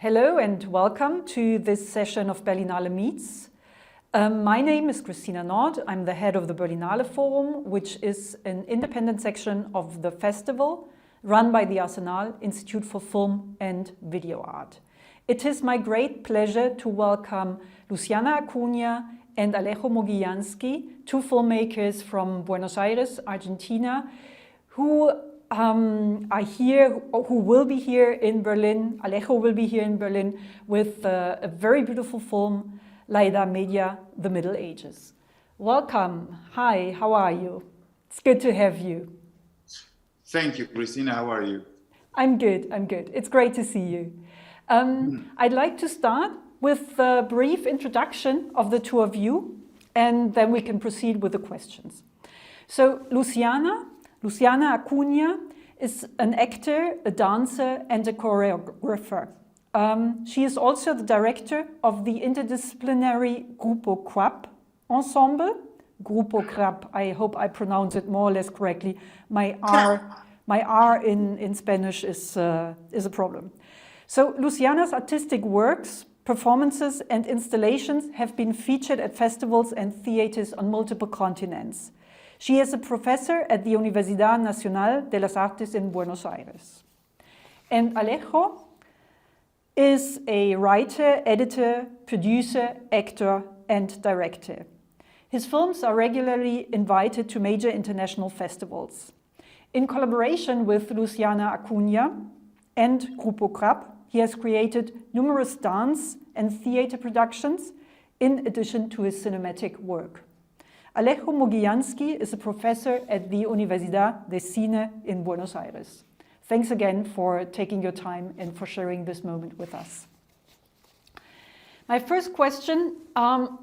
Hello and welcome to this session of Berlinale Meets. My name is Christina Nord. I'm the head of the Berlinale Forum, which is an independent section of the festival run by the Arsenal Institute for Film and Video Art. It is my great pleasure to welcome Luciana Acuña and Alejo Moguillansky, two filmmakers from Buenos Aires, Argentina, who are here, who will be here in Berlin. Alejo will be here in Berlin with a very beautiful film, La Edad Media, The Middle Ages. Welcome. Hi, how are you? It's good to have you. Thank you, Christina. How are you? I'm good, I'm good. It's great to see you. I'd like to start with a brief introduction of the two of you, and then we can proceed with the questions. So Luciana Acuña is an actor, a dancer, and a choreographer. She is also the director of the interdisciplinary Grupo Crap ensemble. Grupo Crap, I hope I pronounce it more or less correctly. My R in Spanish is a problem. So Luciana's artistic works, performances, and installations have been featured at festivals and theaters on multiple continents. She is a professor at the Universidad Nacional de las Artes in Buenos Aires. And Alejo is a writer, editor, producer, actor, and director. His films are regularly invited to major international festivals. In collaboration with Luciana Acuña and Grupo Crap, he has created numerous dance and theater productions in addition to his cinematic work. Alejo Moguillansky is a professor at the Universidad de Cine in Buenos Aires. Thanks again for taking your time and for sharing this moment with us. My first question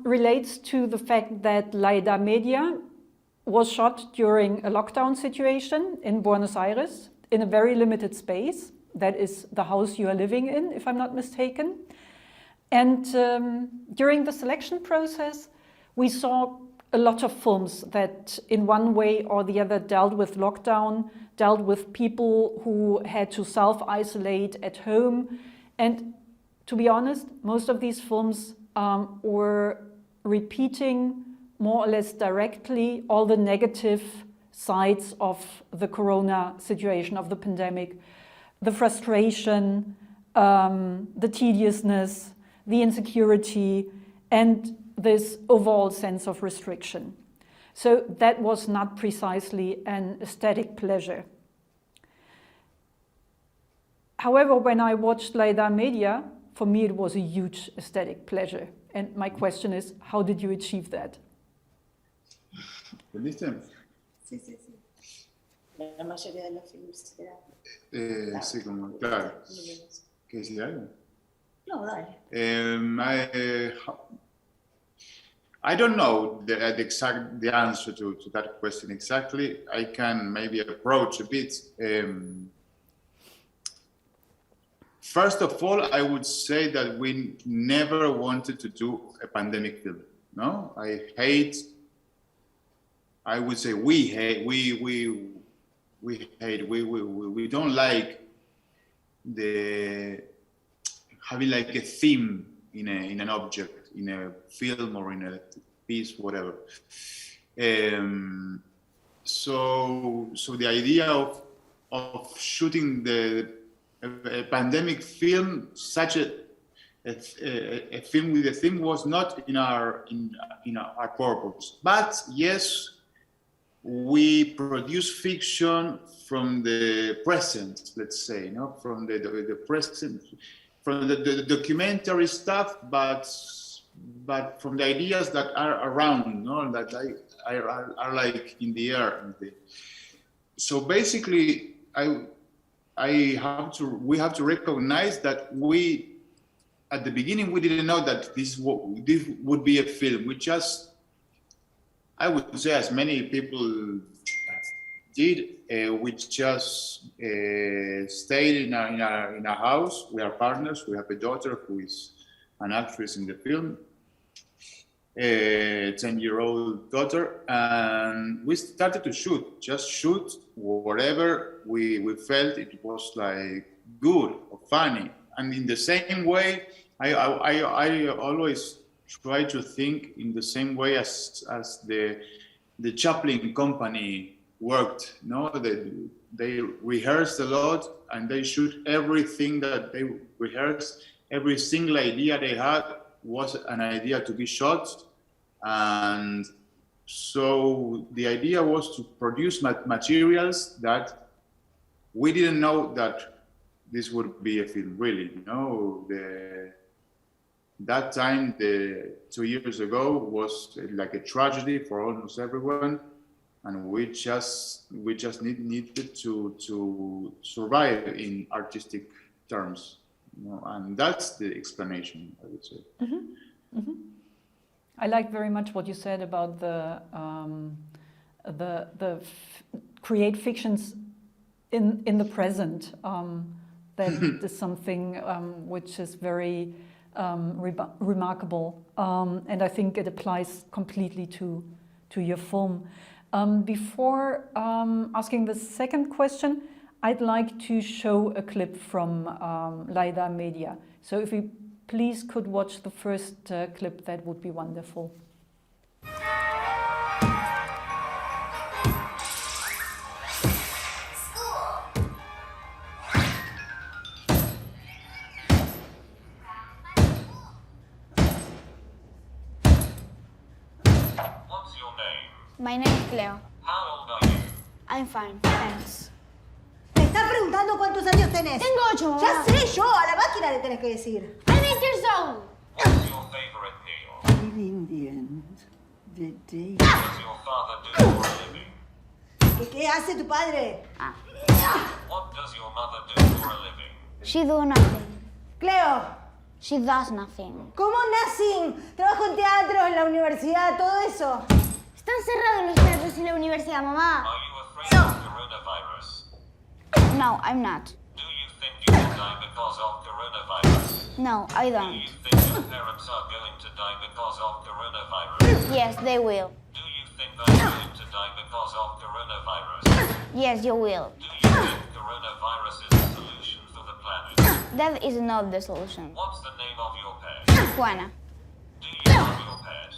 relates to the fact that La Edad Media was shot during a lockdown situation in Buenos Aires in a very limited space. That is the house you are living in, if I'm not mistaken. And during the selection process, we saw a lot of films that in one way or the other dealt with lockdown, dealt with people who had to self-isolate at home. And to be honest, most of these films were repeating more or less directly all the negative sides of the corona situation, of the pandemic, the frustration, the tediousness, the insecurity, and this overall sense of restriction. So that was not precisely an aesthetic pleasure. However, when I watched La Edad Media, for me it was a huge aesthetic pleasure. And my question is, how did you achieve that? Sí, sí, sí. La mayoría de los films eran... Sí, como, claro. ¿Qué decir algo? No, dale. I don't know the answer to that question exactly. I can maybe approach a bit. First of all, I would say that we never wanted to do a pandemic film. No, I would say we don't like having like a theme in an object, in a film or in a piece, whatever. So the idea of shooting a pandemic film, such a film with a theme, was not in our purpose. But yes, we produce fiction from the present, let's say, from the present, from the documentary stuff, but from the ideas that are around, that are like in the air. So basically, we have to recognize that at the beginning, we didn't know that this would be a film. We just, I would say, as many people did, we just stayed in our house. We are partners. We have a daughter who is an actress in the film, a 10-year-old daughter, and we started to shoot whatever we felt it was like good or funny. and in the same way, I always try to think in the same way as the Chaplin company worked. No, they rehearsed a lot, and they shoot everything that they rehearsed. Every single idea they had was an idea to be shot, and so the idea was to produce materials that we didn't know that this would be a film, really. You know, that time, 2 years ago, was like a tragedy for almost everyone, and we just needed to survive in artistic terms, you know, and that's the explanation, I would say. Mm-hmm. Mm-hmm. I like very much what you said about the create fictions in the present. That is something which is very remarkable, and I think it applies completely to your film. Before asking the second question, I'd like to show a clip from Laida Media. So if we please could watch the first clip, that would be wonderful. My name is Cleo. How old are you? I'm fine, thanks. Me está preguntando cuántos años tenés. Tengo 8, mamá. Ya sé yo, a la máquina le tenés que decir. I'm 8 years old. What's your favorite meal? Indians, the day. What does your father do for a living? ¿Qué hace tu padre? What does your mother do for a living? She do nothing. Cleo, She does nothing. ¿cómo nacen? Trabajo en teatro, en la universidad, todo eso. Están cerrados los teatros y la universidad, mamá. Are you afraid of coronavirus? No, I'm not. Do you think you will die because of coronavirus? No, I Do don't. you think your parents are going to die because of coronavirus? Yes, they will. Do you think I'm going to die because of coronavirus? Yes, you will. Do you think coronavirus is the solution for the planet? That is not the solution. What's the name of your pet? Juana. Do you love your pet?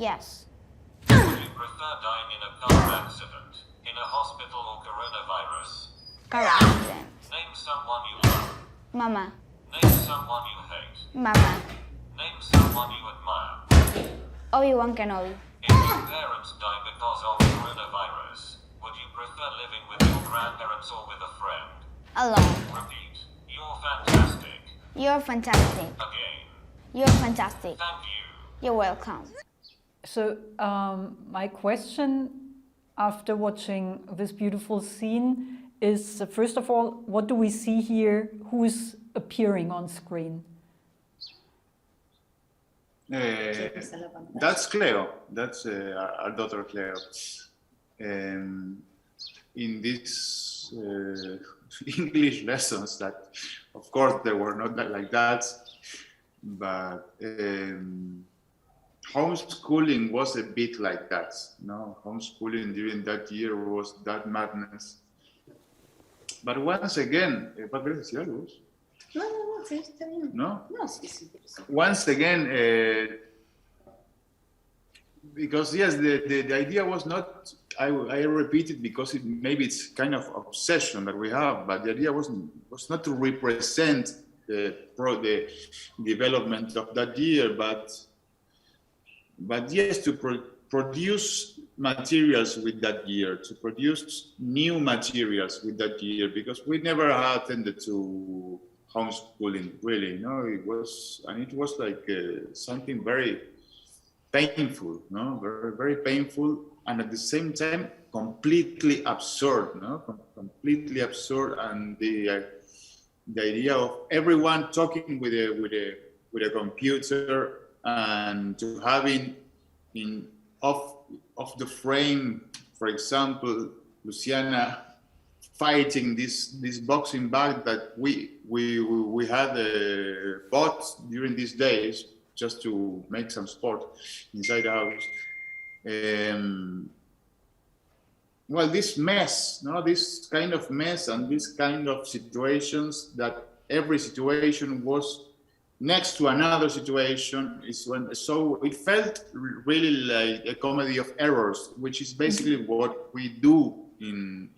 Yes. Would you prefer dying in a car accident, in a hospital, or coronavirus? Car accident. Name someone you love. Mama. Name someone you hate. Mama. Name someone you admire. Obi-Wan Kenobi. If your parents die because of coronavirus, would you prefer living with your grandparents or with a friend? Alone. Repeat. You're fantastic. You're fantastic. Again. You're fantastic. Thank you. You're welcome. So my question after watching this beautiful scene is, first of all, what do we see here? Who is appearing on screen? That's Cleo. That's our daughter Cleo. In these English lessons, that of course they were not like that, but homeschooling was a bit like that. No, homeschooling during that year was that madness. But once again, ¿vas a decir algo? No, sí, está bien. No? No, sí, pero sí. Once again, because yes, the idea was not, I repeat it because maybe it's kind of obsession that we have, but the idea was not to represent the development of that year, but yes, to produce materials with that year, to produce new materials with that year, because we never attended to homeschooling, really. It was like something very painful, very, very painful, and at the same time completely absurd, completely absurd, and the idea of everyone talking with a computer, and to having off the frame, for example, Luciana fighting this boxing bag that we had bought during these days just to make some sport inside the house. Well, this mess, this kind of mess and this kind of situations that every situation was next to another situation. So it felt really like a comedy of errors, which is basically what we do in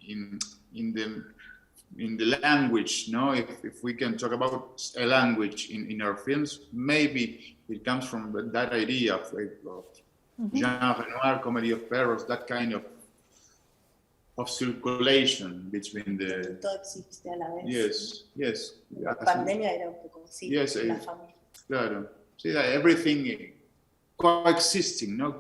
the language. No, if we can talk about a language in our films, maybe it comes from that idea of Jean Renoir, comedy of errors, that kind of circulation between the. Todo existe a la vez. Yes. La pandemia era un poco así. Yes, la familia. Claro. See that everything coexisting, no,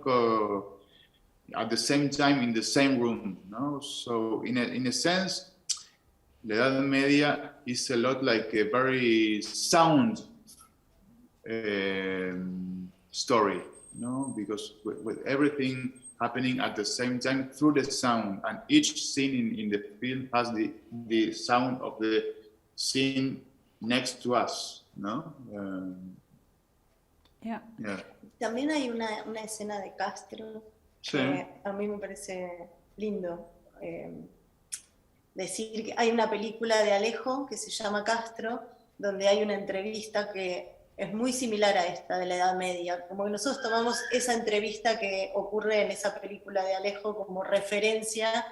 at the same time in the same room, no. So in a sense, La Edad Media is a lot like a very sound story, no, because with everything happening at the same time through the sound, and each scene in the film has the sound of the scene next to us, no? Yeah. También hay una escena de Castro que a mí me parece lindo decir que hay una película de Alejo que se llama Castro, donde hay una entrevista que es muy similar a esta de la Edad Media, como que nosotros tomamos esa entrevista que ocurre en esa película de Alejo como referencia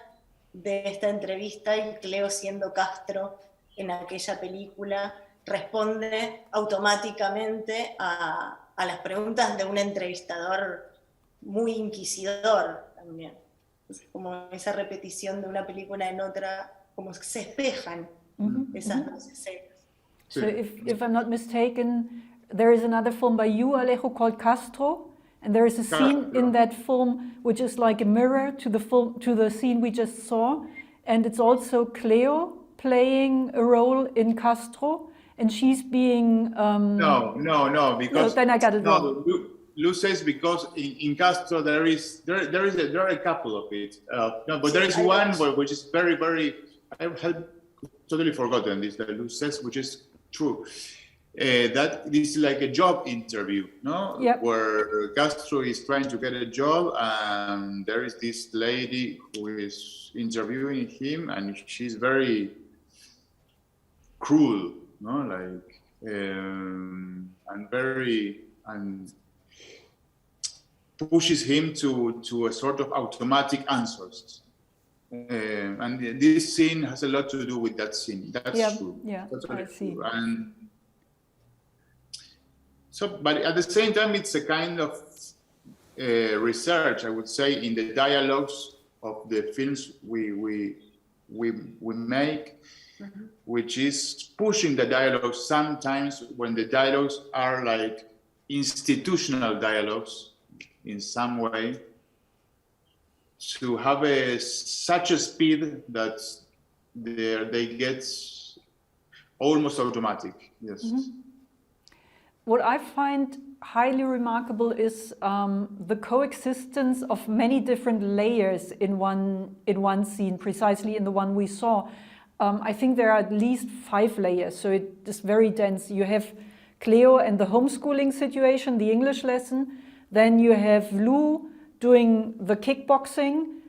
de esta entrevista, y Cleo, siendo Castro en aquella película, responde automáticamente a las preguntas de un entrevistador muy inquisidor también. Entonces, como esa repetición de una película en otra, como que se espejan esas dos escenas. So if I'm not mistaken, there is another film by you, Alejo, called Castro, and there is a scene in that film which is like a mirror to the scene we just saw, and it's also Cleo playing a role in Castro, and she's being No, because then I got it wrong. Lu says because in Castro there are a couple of it. No, but there is one which is very, very. I have totally forgotten this. That Lu says, which is true. That this is like a job interview, no? Yep. Where Castro is trying to get a job, and there is this lady who is interviewing him, and she's very cruel, no? Like and pushes him to a sort of automatic answers. And this scene has a lot to do with that scene. That's true. Yeah, that's I see. true. And so, but at the same time, it's a kind of research, I would say, in the dialogues of the films we make, which is pushing the dialogue sometimes when the dialogues are like institutional dialogues in some way, to have such a speed that they get almost automatic. Yes. What I find highly remarkable is the coexistence of many different layers in one scene, precisely in the one we saw. I think there are at least 5 layers, so it is very dense. You have Cleo and the homeschooling situation, the English lesson. Then you have Lou doing the kickboxing.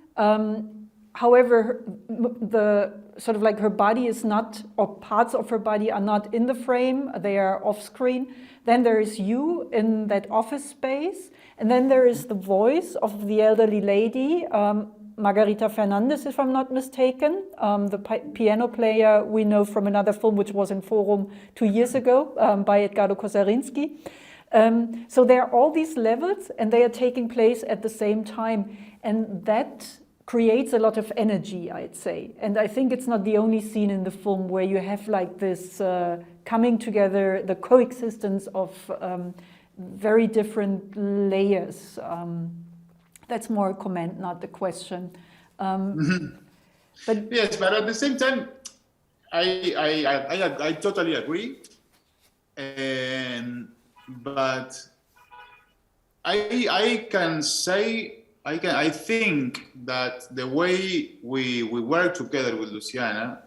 However, the sort of like her body is not, or parts of her body are not in the frame, they are off screen. Then there is you in that office space. And then there is the voice of the elderly lady, Margarita Fernandez, if I'm not mistaken, the piano player we know from another film which was in Forum 2 years ago by Edgardo Kosarinski. So there are all these levels and they are taking place at the same time, and that creates a lot of energy, I'd say. And I think it's not the only scene in the film where you have like this coming together, the coexistence of very different layers. That's more a comment, not the question. But yes, but at the same time, I totally agree. But I can say, I think that the way we work together with Luciana,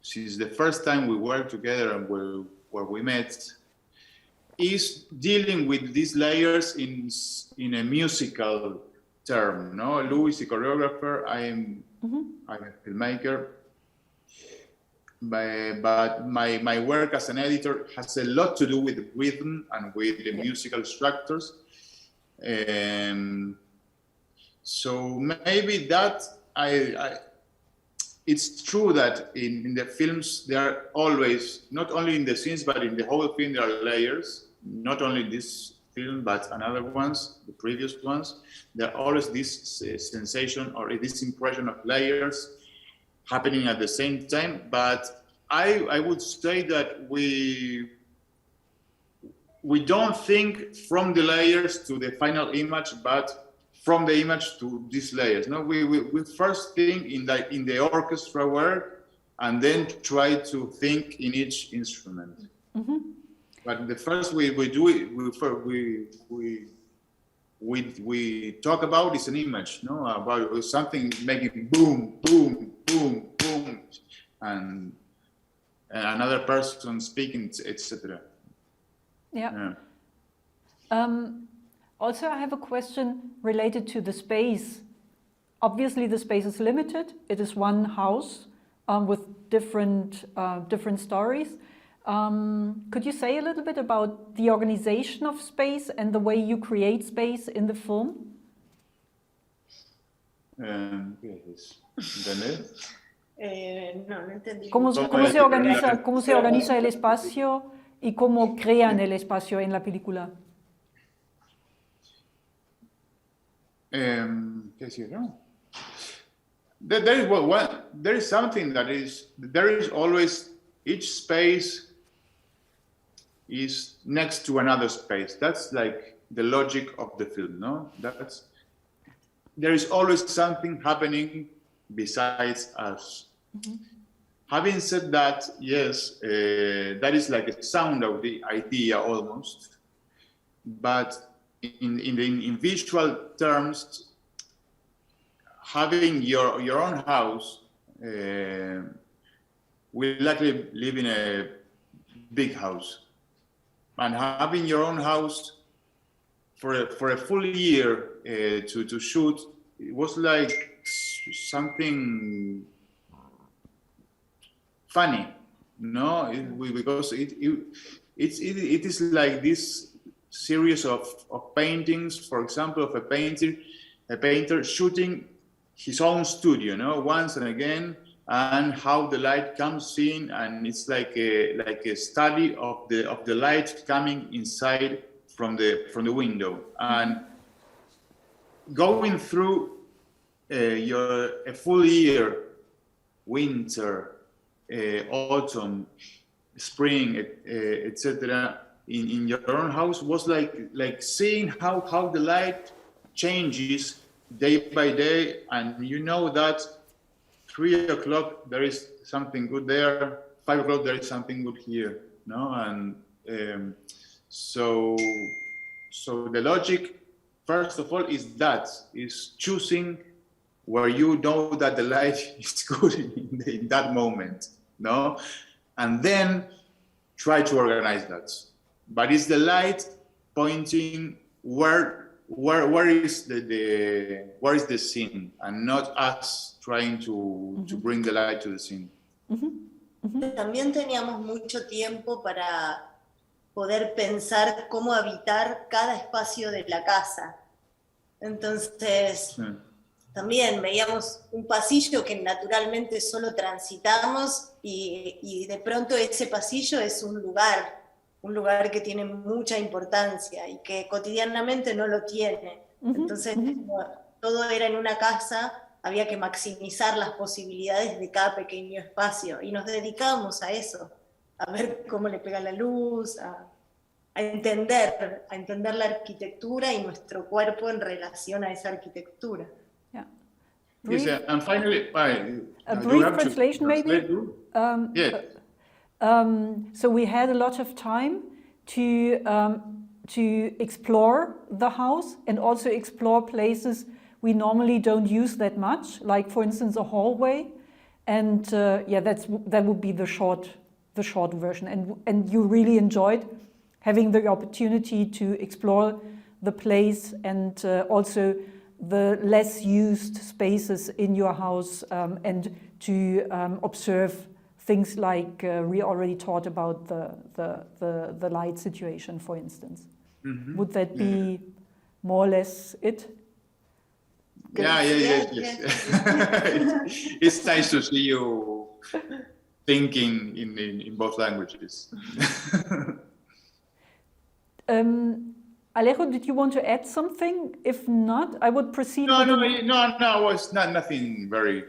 since the first time we worked together and where we met, is dealing with these layers in a musical term. No, Lou is a choreographer. I'm a filmmaker, but my work as an editor has a lot to do with rhythm and with the musical structures. So maybe that it's true that in the films there are always, not only in the scenes but in the whole film, there are layers. Not only this film but another ones, the previous ones, there are always this sensation or this impression of layers happening at the same time. But I would say that we don't think from the layers to the final image, but from the image to these layers. No, we first think in the orchestra work, and then try to think in each instrument. Mm-hmm. But the first we do it, we talk about is an image, no, about something making boom, boom, boom, boom, and another person speaking, etc. Yeah. Also, I have a question related to the space. Obviously, the space is limited. It is one house with different stories. Could you say a little bit about the organization of space and the way you create space in the film? No entendí. ¿Cómo se organiza el espacio y cómo crean el espacio en la película? There is something that there is always, each space is next to another space. That's like the logic of the film, no? There is always something happening besides us. Mm-hmm. Having said that, yes, that is like a sound of the idea almost, but in visual terms, having your own house, we likely live in a big house, and having your own house for a full year to shoot, it was like something funny, no? Because it is like this series of paintings, for example, of a painter shooting his own studio, no, once and again, and how the light comes in, and it's like a study of the light coming inside from the window, and going through a full year, winter, autumn, spring, etc. in your own house was like seeing how the light changes day by day, and you know that 3 o'clock there is something good there, 5 o'clock there is something good here, no? And so the logic, first of all, is choosing where you know that the light is good in that moment, no? And then try to organize that. But it's the light pointing where is the scene, and not us trying to bring the light to the scene. También teníamos mucho tiempo para poder pensar cómo habitar cada espacio de la casa. Entonces, también veíamos un pasillo que naturalmente solo transitamos y de pronto ese pasillo es un lugar que tiene mucha importancia y que cotidianamente no lo tiene. Entonces, como todo era en una casa, había que maximizar las posibilidades de cada pequeño espacio, y nos dedicábamos a eso, a ver cómo le pega la luz, a entender la arquitectura y nuestro cuerpo en relación a esa arquitectura. Yeah. Yes, and finally, a brief translation maybe? Yeah. So we had a lot of time to explore the house and also explore places we normally don't use that much, like for instance a hallway, and that would be the short version. And you really enjoyed having the opportunity to explore the place and also the less used spaces in your house and to observe things like we already talked about the light situation, for instance. Mm-hmm. Would that be more or less it? Yes. It's nice to see you thinking in both languages. Alejo, did you want to add something? If not, I would proceed. No, it's not nothing very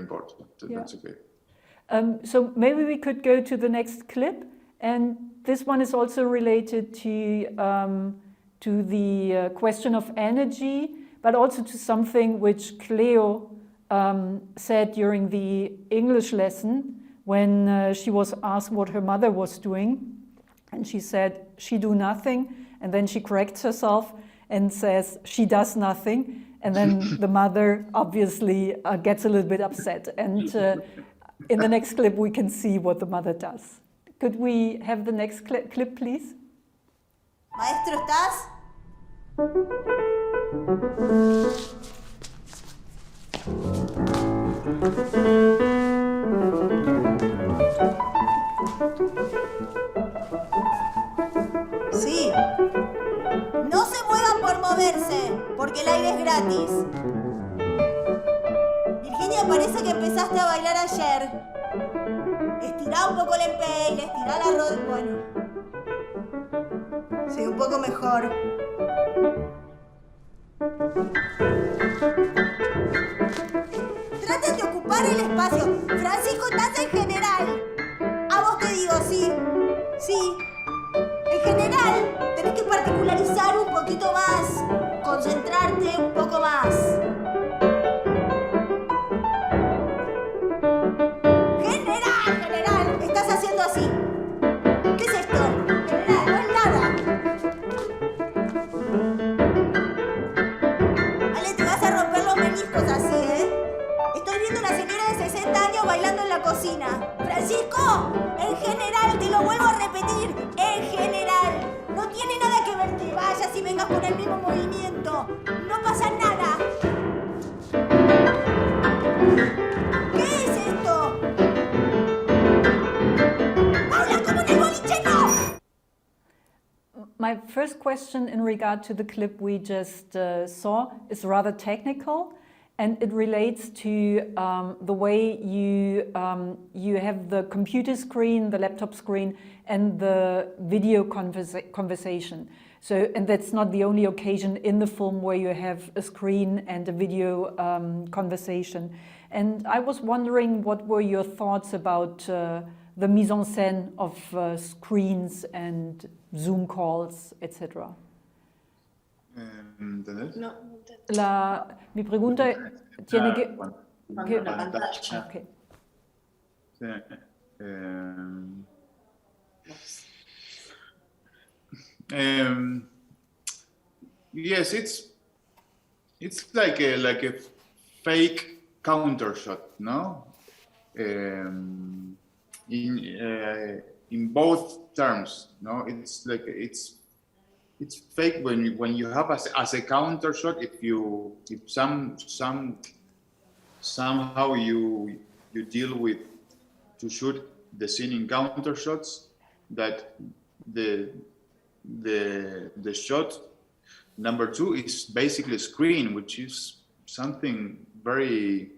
important. Yeah. That's okay. So maybe we could go to the next clip, and this one is also related to the question of energy, but also to something which Cleo said during the English lesson when she was asked what her mother was doing, and she said she do nothing, and then she corrects herself and says she does nothing, and then the mother obviously gets a little bit upset, and in the next clip we can see what the mother does. Could we have the next clip, please? Maestro, ¿estás? Sí. No se muevan por moverse, porque el aire es gratis. Virginia, parece que empezaste a bailar ayer. Estirá un poco el empeine, estirá la rodilla. Bueno. Sí, un poco mejor. Traten de ocupar el espacio. Francisco, estás en general. A vos te digo, sí. Sí. En general, tenés que particularizar un poquito más. Concentrarte un poco más. General. Estás haciendo así. ¿Qué es esto? General, no es nada. Ale, te vas a romper los meniscos así, ¿eh? Estoy viendo una señora de 60 años bailando en la cocina. Francisco, en general, te lo vuelvo a repetir. En general. No tiene nada que ver que vayas y vengas con el mismo movimiento. No pasa nada. ¿Qué es esto? ¡Habla como en el boliche, no! My first question in regard to the clip we just saw is rather technical, and it relates to the way you have the computer screen, the laptop screen, and the video conversation. So, and that's not the only occasion in the film where you have a screen and a video conversation. And I was wondering, what were your thoughts about the mise en scène of screens and Zoom calls, etc.? No, Mi pregunta tiene que... cuando la pantalla. Okay. Yes, it's like a fake counter shot, no? In both terms, no? It's like it's fake when you have as a counter shot. If somehow you deal with to shoot the scene in counter shots, that the shot number 2 is basically a screen, which is something very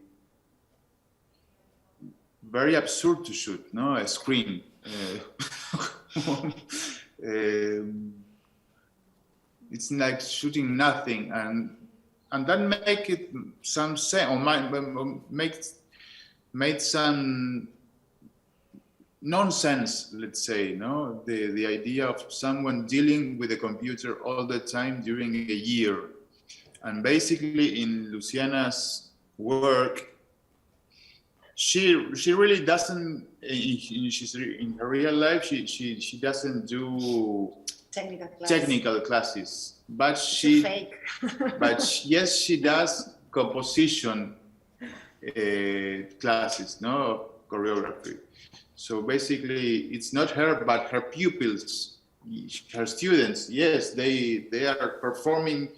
absurd to shoot, no? A screen. It's like shooting nothing, and that make it some sense, or made some nonsense, let's say, no? The idea of someone dealing with a computer all the time during a year. And basically in Luciana's work, she really doesn't, in her real life, she doesn't do technical classes, but she fake. but yes, she does composition classes, no, choreography. So basically, it's not her, but her pupils, her students. Yes, they are performing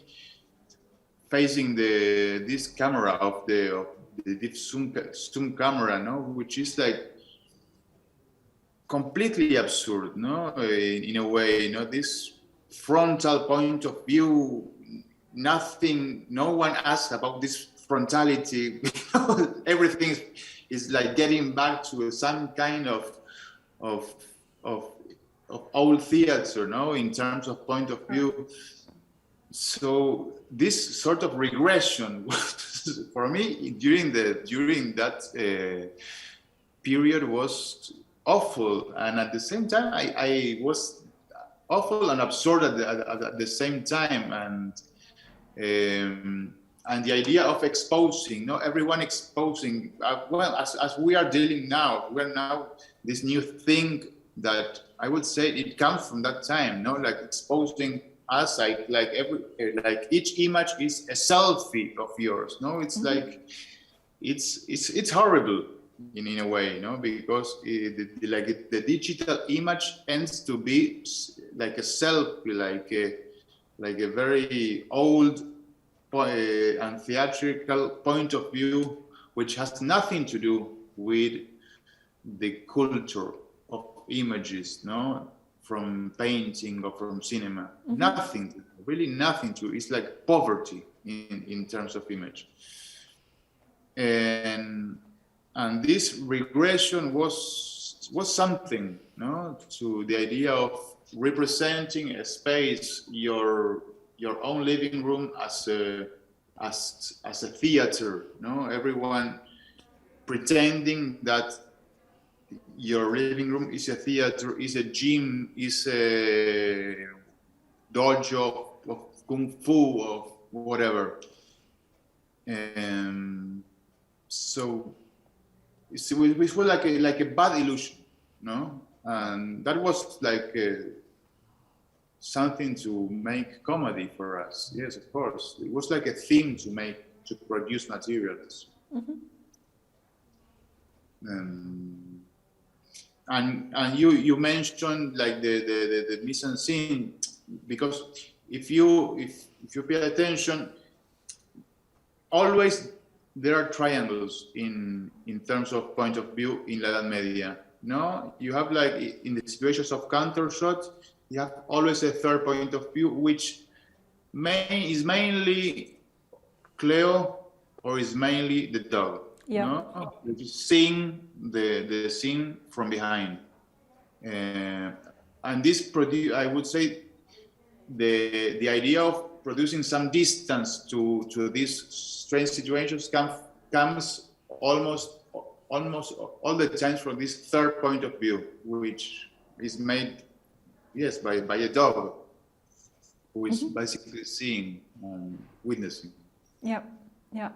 facing this camera of the deep zoom camera, no, which is like completely absurd, no? In a way, you know, this frontal point of view, nothing, no one asks about this frontality. Everything is like getting back to some kind of old theater, no, in terms of point of view. So this sort of regression was, for me, during that period was awful, and at the same time I was awful and absurd at the same time, and the idea of exposing, no, everyone exposing, well, as we are dealing now, we're now this new thing that I would say it comes from that time, no, like exposing us, like each image is a selfie of yours, no, it's like it's horrible in a way, no, because the digital image ends to be like a selfie, like a very old and theatrical point of view, which has nothing to do with the culture of images, no, from painting or from cinema. Nothing, really nothing to. It's like poverty in terms of image. And this regression was something, no, to the idea of representing a space, your own living room as a theater, no? Everyone pretending that your living room is a theater, is a gym, is a dojo of kung fu, of whatever. So it was like a bad illusion, no? And that was like something to make comedy for us. Yes, of course. It was like a theme to produce materials. And you mentioned like the mise en scene, because if you pay attention, always there are triangles in terms of point of view in La Edad Media. No, you have like in the situations of counter shot, you have always a third point of view, which is mainly Cleo or is mainly the dog. Yeah. No? Which is seeing the scene from behind. And this I would say the idea of producing some distance to these strange situations comes almost all the time from this third point of view, which is made, yes, by a dog who is basically seeing and witnessing. Yeah, yeah.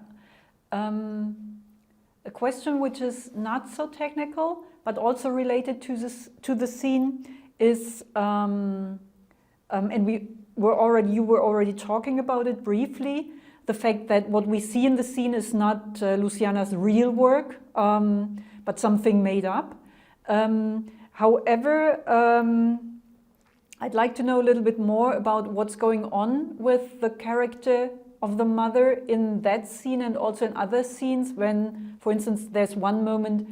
A question which is not so technical, but also related to the scene is, and you were already talking about it briefly, the fact that what we see in the scene is not Luciana's real work, but something made up. However, I'd like to know a little bit more about what's going on with the character of the mother in that scene and also in other scenes when, for instance, there's one moment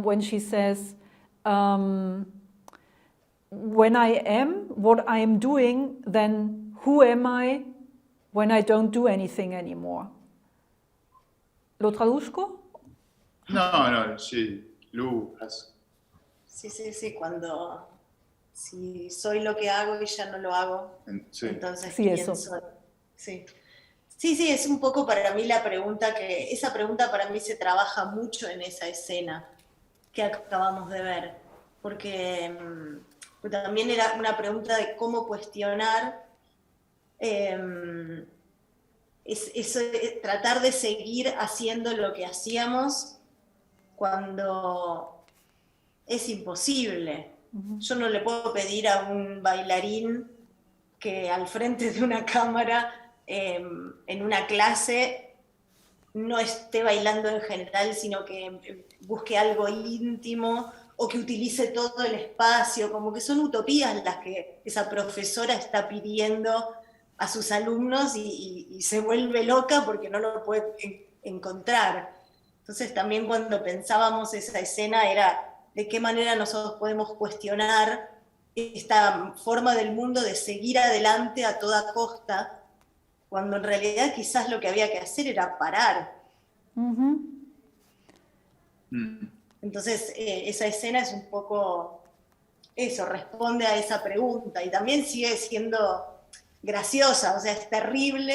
when she says, when I am what I am doing, then who am I when I don't do anything anymore? ¿Lo traduzco? No, sí, Lu has... Sí, cuando... Si soy lo que hago y ya no lo hago, sí. Entonces sí, ¿quién eso. soy? Sí, es un poco para mí esa pregunta para mí se trabaja mucho en esa escena que acabamos de ver, porque también era una pregunta de cómo cuestionar tratar de seguir haciendo lo que hacíamos cuando es imposible. Yo no le puedo pedir a un bailarín que al frente de una cámara en una clase no esté bailando en general, sino que busque algo íntimo o que utilice todo el espacio, como que son utopías las que esa profesora está pidiendo a sus alumnos y se vuelve loca porque no lo puede encontrar. Entonces también cuando pensábamos esa escena era de qué manera nosotros podemos cuestionar esta forma del mundo de seguir adelante a toda costa, cuando en realidad quizás lo que había que hacer era parar. Entonces, esa escena es un poco eso, responde a esa pregunta, y también sigue siendo graciosa, o sea, es terrible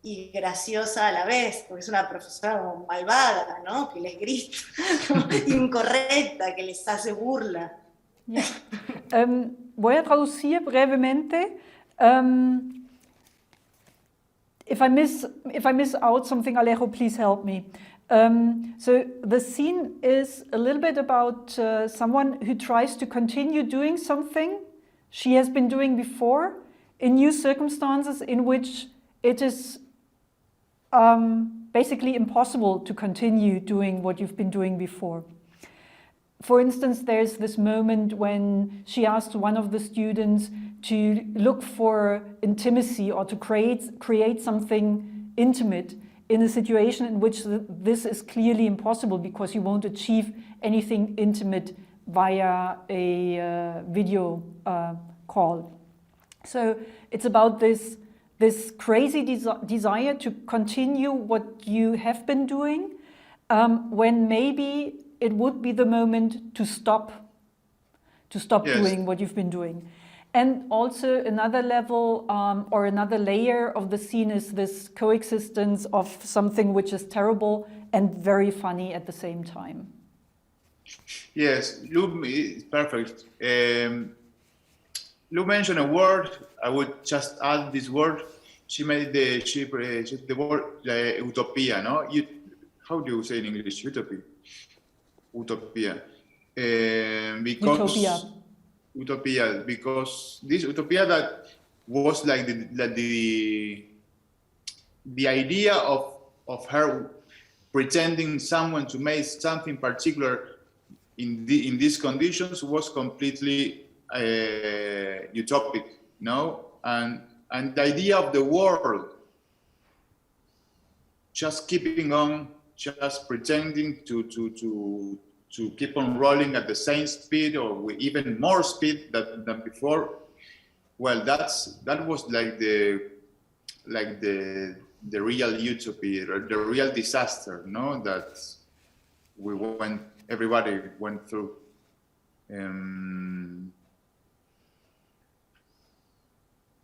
y graciosa a la vez, porque es una profesora como malvada, ¿no? Que les grita, incorrecta, que les hace burla. Yeah. Voy a traducir brevemente. If I miss out something, Alejo, please help me. So the scene is a little bit about someone who tries to continue doing something she has been doing before in new circumstances in which it is basically impossible to continue doing what you've been doing before. For instance, there's this moment when she asked one of the students to look for intimacy or to create something intimate in a situation in which this is clearly impossible because you won't achieve anything intimate via a video call. So it's about this crazy desire to continue what you have been doing when maybe it would be the moment to stop yes. doing what you've been doing. And also another level or another layer of the scene is this coexistence of something which is terrible and very funny at the same time. Yes, Lou is perfect. Lou mentioned a word. I would just add this word. She made the word utopia, no? How do you say in English? Utopia. Utopia, because this utopia that was like the idea of her pretending someone to make something particular in these conditions was completely utopic, no? And the idea of the world just keeping on, just pretending to keep on rolling at the same speed or with even more speed than before. Well, that was like the real utopia, the real disaster, no? That everybody went through.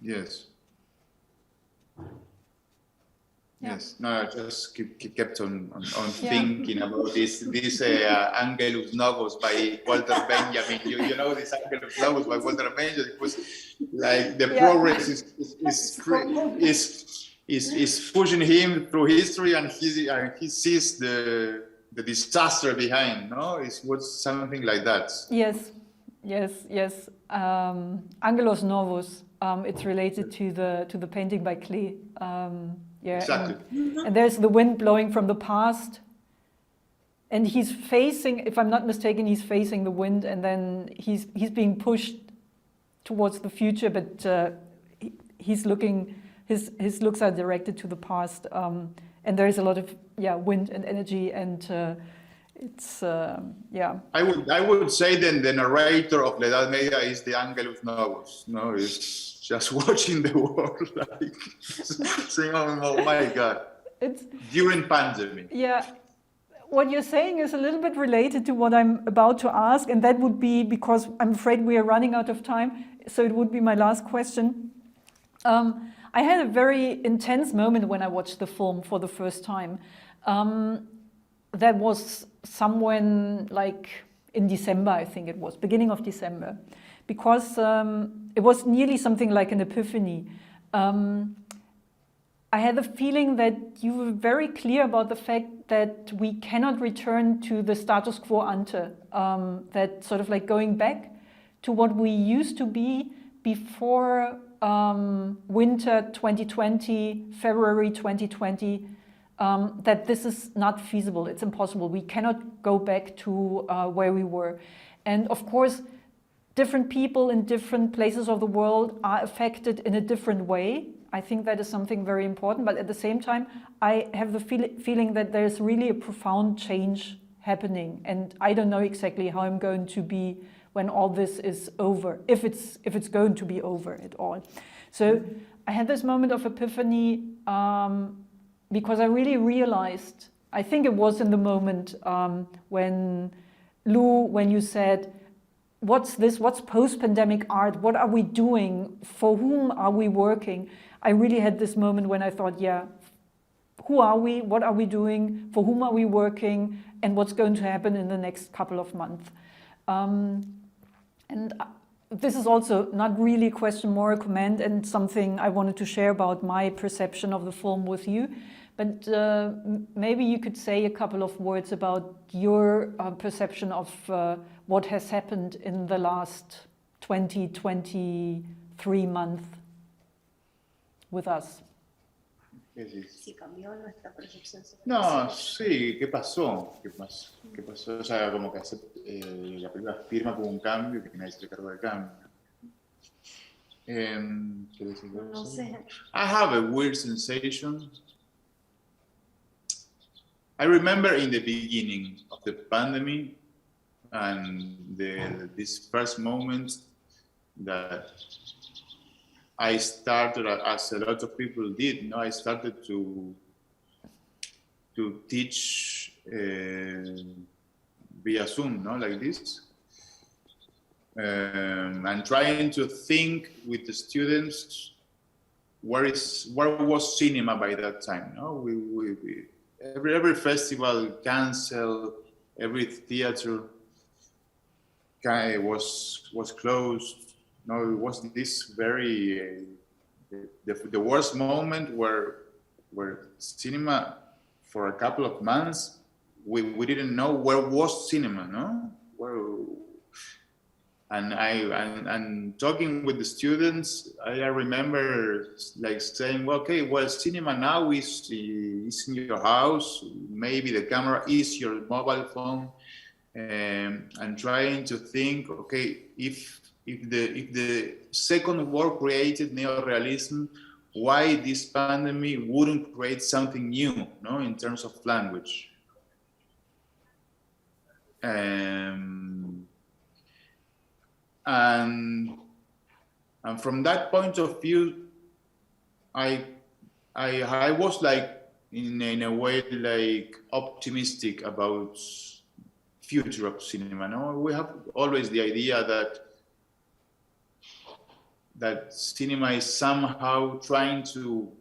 Yes. Yeah. Yes. No, I just kept on thinking about this Angelus Novus by Walter Benjamin. You know this Angelus Novus by Walter Benjamin. It was like the progress is pushing him through history, and he sees the disaster behind. No, it was something like that. Yes. Angelus Novus. It's related to the painting by Cleo. Yeah, exactly. And there's the wind blowing from the past, and he's facing, if I'm not mistaken, he's facing the wind, and then he's being pushed towards the future, but he's looking, his looks are directed to the past, and there is a lot of wind and energy, and it's I would say then the narrator of La Edad Media is the Angelus Novus. No, it's just watching the world, like saying, "Oh my God!" It's during pandemic. Yeah, what you're saying is a little bit related to what I'm about to ask, and that would be because I'm afraid we are running out of time. So it would be my last question. I had a very intense moment when I watched the film for the first time. That was somewhere like in December, I think it was, beginning of December, because it was nearly something like an epiphany. I had the feeling that you were very clear about the fact that we cannot return to the status quo ante, that sort of like going back to what we used to be before winter 2020, February 2020, that this is not feasible, it's impossible. We cannot go back to where we were. And of course, different people in different places of the world are affected in a different way. I think that is something very important, but at the same time, I have the feeling that there's really a profound change happening, and I don't know exactly how I'm going to be when all this is over, if it's going to be over at all. So I had this moment of epiphany because I really realized, I think it was in the moment when Lou, when you said, what's this, what's post-pandemic art, what are we doing, for whom are we working? I really had this moment when I thought, yeah, who are we, what are we doing, for whom are we working, and what's going to happen in the next couple of months. And this is also not really a question, more a comment, and something I wanted to share about my perception of the film with you. But maybe you could say a couple of words about your perception of what has happened in the last 23 months with us. Si cambió nuestra percepción sobre No, sí, ¿qué pasó? ¿Qué pasó? O sea, como que la película afirma como un cambio que nadie se cargó del cambio. No sé. I have a weird sensation. I remember in the beginning of the pandemic and this first moment that I started, as a lot of people did, I started to teach via Zoom, like this, and trying to think with the students where was cinema by that time. Every festival canceled, every theater was closed. It was this very the worst moment where cinema for a couple of months we didn't know where was cinema, and talking with the students, I remember like saying, well, okay, well, cinema now is in your house, maybe the camera is your mobile phone, and trying to think, okay, if the second war created neorealism, why this pandemic wouldn't create something new, in terms of language? And from that point of view, I was like in a way like optimistic about future of cinema. We have always the idea that cinema is somehow trying to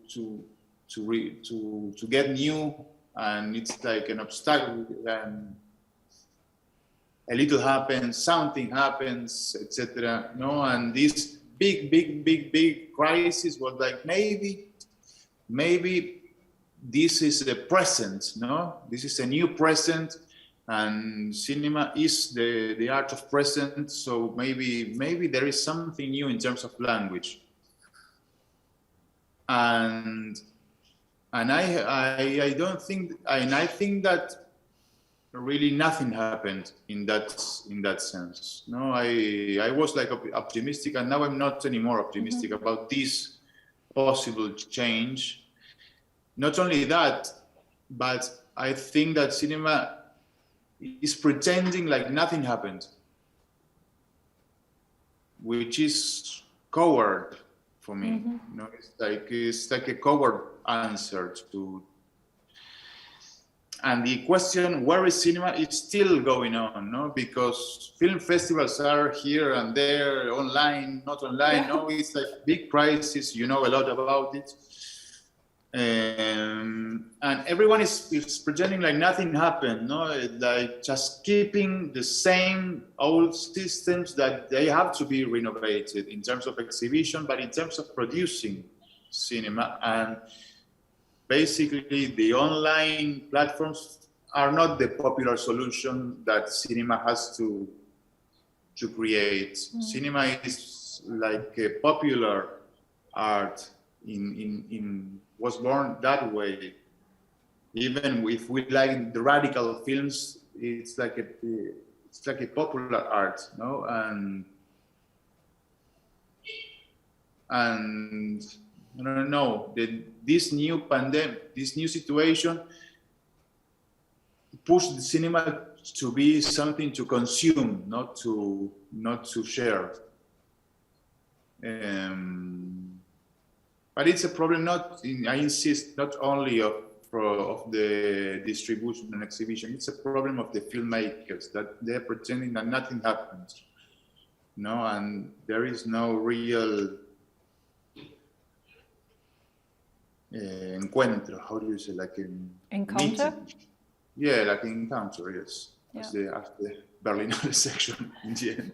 get new, and it's like an obstacle, and a little happens, something happens, etc. And this big crisis was like, maybe this is a present, this is a new present, and cinema is the art of present, so maybe there is something new in terms of language. And I don't think, and I think that really nothing happened in that sense. I was like optimistic, and now I'm not anymore optimistic about this possible change. Not only that, but I think that cinema is pretending like nothing happened, which is coward for me. It's like a coward answer to. And the question, where is cinema, is still going on, because film festivals are here and there, online, not online. It's like big crisis, a lot about it. And everyone is pretending like nothing happened, like just keeping the same old systems that they have to be renovated in terms of exhibition, but in terms of producing cinema. And basically, the online platforms are not the popular solution that cinema has to create. Cinema is like a popular art was born that way. Even if we like the radical films, it's like a popular art, and I don't know, this new pandemic, this new situation pushed the cinema to be something to consume, not to share. But it's a problem. I insist, not only of the distribution and exhibition. It's a problem of the filmmakers, that they're pretending that nothing happens, and there is no real encuentro. How do you say, like encounter? Meeting. Yeah, like encounter. Yes, Yeah. as the Berlinale section in the end.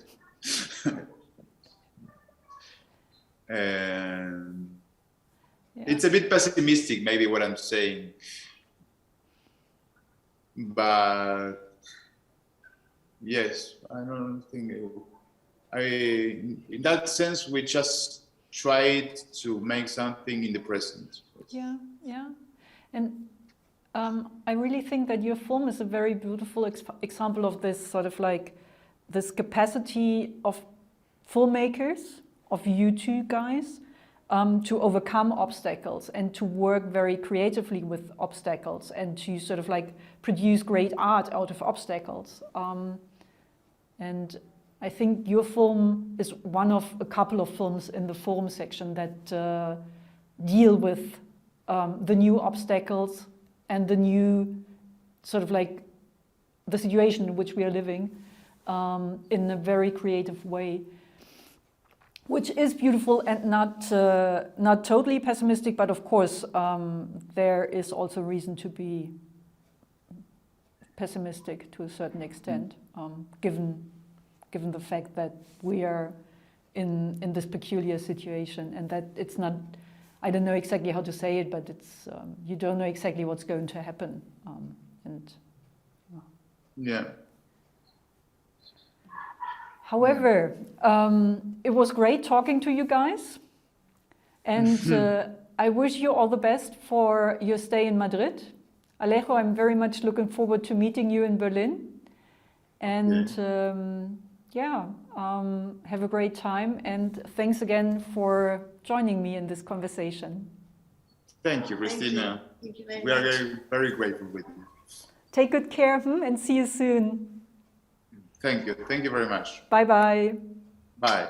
It's a bit pessimistic, maybe, what I'm saying, but yes, I don't think in that sense we just tried to make something in the present. Yeah, and I really think that your film is a very beautiful example of this sort of like this capacity of filmmakers, of you two guys, to overcome obstacles and to work very creatively with obstacles and to sort of like produce great art out of obstacles. And I think your film is one of a couple of films in the Forum section that deal with the new obstacles and the new sort of like the situation in which we are living in a very creative way, which is beautiful and not totally pessimistic, but of course there is also reason to be pessimistic to a certain extent, given the fact that we are in this peculiar situation and that it's not, I don't know exactly how to say it, but it's you don't know exactly what's going to happen. Yeah. However, it was great talking to you guys, and I wish you all the best for your stay in Madrid. Alejo, I'm very much looking forward to meeting you in Berlin, and have a great time, and thanks again for joining me in this conversation. Thank you, Christina. Thank you very We are much. very, very grateful with you. Take good care and see you soon. Thank you very much. Bye-bye. Bye.